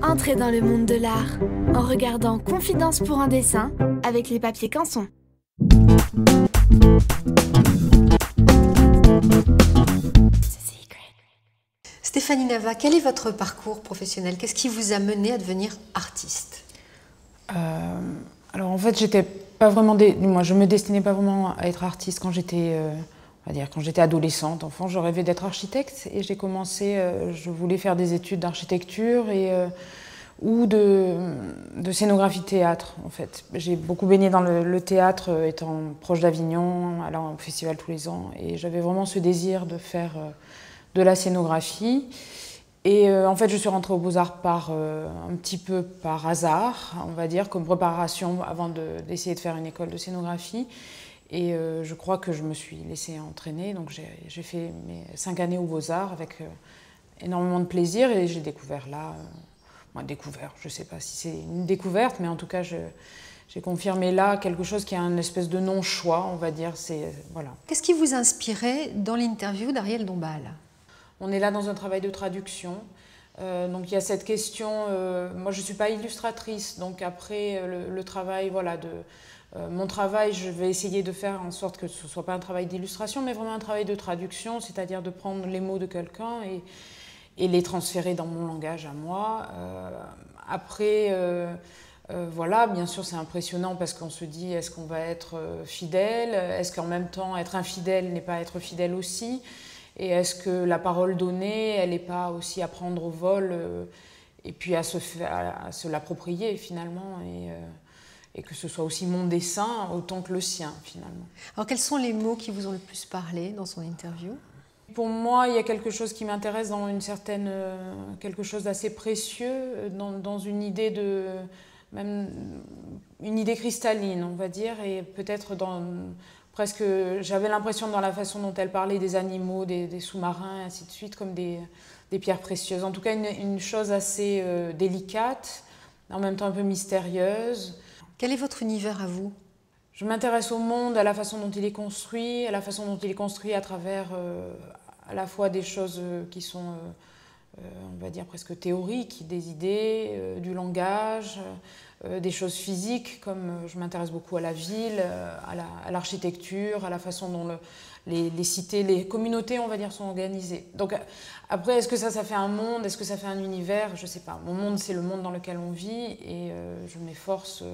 Entrez dans le monde de l'art en regardant Confidence pour un dessin avec les papiers Canson. Stéphanie Nava, quel est votre parcours professionnel? Qu'est-ce qui vous a mené à devenir artiste? Alors en fait, j'étais pas vraiment moi, je me destinais pas vraiment à être artiste quand j'étais, on va dire, quand j'étais adolescente. Enfant, je rêvais d'être architecte et j'ai commencé. Je voulais faire des études d'architecture ou de scénographie théâtre. En fait, j'ai beaucoup baigné dans le théâtre, étant proche d'Avignon, allant au festival tous les ans, et j'avais vraiment ce désir de faire de la scénographie. Et en fait, je suis rentrée aux Beaux-Arts un petit peu par hasard, on va dire, comme préparation avant d'essayer de faire une école de scénographie. Et je crois que je me suis laissée entraîner. Donc j'ai fait mes 5 années aux Beaux-Arts avec énormément de plaisir. Et j'ai découvert là, je ne sais pas si c'est une découverte, mais en tout cas, j'ai confirmé là quelque chose qui est un espèce de non-choix, on va dire. Voilà. Qu'est-ce qui vous inspirait dans l'interview d'Ariel Dombal? On est là dans un travail de traduction, donc il y a cette question, moi je ne suis pas illustratrice, donc après le travail, voilà, mon travail, je vais essayer de faire en sorte que ce ne soit pas un travail d'illustration, mais vraiment un travail de traduction, c'est-à-dire de prendre les mots de quelqu'un et les transférer dans mon langage à moi. Après, voilà, bien sûr c'est impressionnant parce qu'on se dit, est-ce qu'on va être fidèle? Est-ce qu'en même temps être infidèle n'est pas être fidèle aussi? Et est-ce que la parole donnée, elle n'est pas aussi à prendre au vol et puis à se l'approprier finalement et que ce soit aussi mon dessin autant que le sien finalement. Alors quels sont les mots qui vous ont le plus parlé dans son interview? Pour moi, il y a quelque chose qui m'intéresse dans quelque chose d'assez précieux, dans une idée même une idée cristalline, on va dire, et peut-être presque, j'avais l'impression dans la façon dont elle parlait des animaux, des sous-marins, et ainsi de suite, comme des pierres précieuses. En tout cas, une chose assez délicate, en même temps un peu mystérieuse. Quel est votre univers à vous? Je m'intéresse au monde, à la façon dont il est construit, à la façon dont il est construit à travers à la fois des choses qui sont, on va dire, presque théoriques, des idées, du langage, des choses physiques, comme je m'intéresse beaucoup à la ville, à l'architecture, à la façon dont les cités, les communautés, on va dire, sont organisées. Donc après, est-ce que ça fait un monde? Est-ce que ça fait un univers? Je ne sais pas. Mon monde, c'est le monde dans lequel on vit et je m'efforce,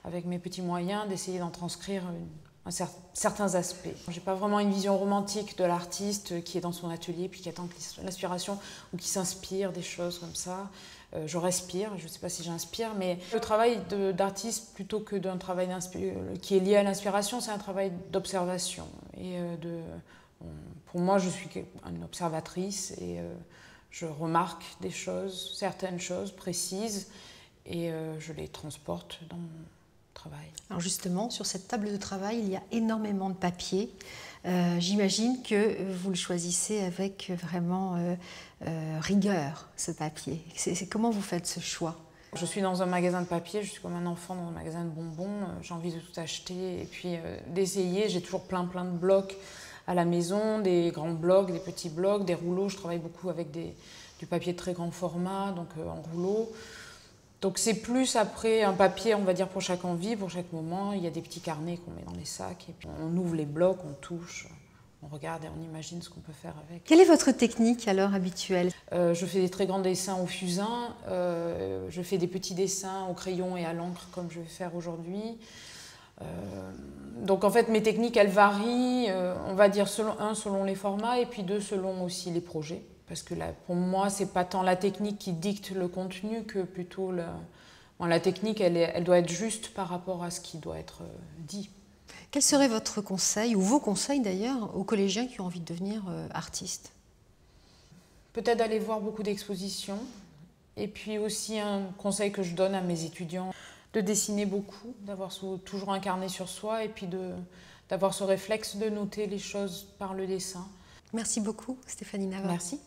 avec mes petits moyens, d'essayer d'en transcrire certains aspects. Je n'ai pas vraiment une vision romantique de l'artiste qui est dans son atelier puis qui attend l'inspiration ou qui s'inspire des choses comme ça. Je respire, je ne sais pas si j'inspire, mais le travail d'artiste, plutôt que d'un travail qui est lié à l'inspiration, c'est un travail d'observation. Et pour moi, je suis une observatrice et je remarque des choses, certaines choses précises, et je les transporte dans mon travail. Alors justement, sur cette table de travail, il y a énormément de papier. J'imagine que vous le choisissez avec vraiment rigueur, ce papier. Comment vous faites ce choix? Je suis dans un magasin de papier, je suis comme un enfant dans un magasin de bonbons. J'ai envie de tout acheter et puis d'essayer. J'ai toujours plein de blocs à la maison, des grands blocs, des petits blocs, des rouleaux. Je travaille beaucoup avec du papier de très grand format, donc en rouleau. Donc c'est plus après un papier, on va dire, pour chaque envie, pour chaque moment. Il y a des petits carnets qu'on met dans les sacs et puis on ouvre les blocs, on touche, on regarde et on imagine ce qu'on peut faire avec. Quelle est votre technique alors habituelle? Je fais des très grands dessins au fusain, je fais des petits dessins au crayon et à l'encre comme je vais faire aujourd'hui. Donc en fait mes techniques elles varient, on va dire selon les formats et puis selon aussi les projets. Parce que pour moi, ce n'est pas tant la technique qui dicte le contenu que plutôt la technique, elle doit être juste par rapport à ce qui doit être dit. Quel serait votre conseil, ou vos conseils d'ailleurs, aux collégiens qui ont envie de devenir artistes? Peut-être d'aller voir beaucoup d'expositions. Et puis aussi un conseil que je donne à mes étudiants, de dessiner beaucoup, d'avoir toujours un carnet sur soi et puis d'avoir ce réflexe de noter les choses par le dessin. Merci beaucoup, Stéphanie Nava. Merci.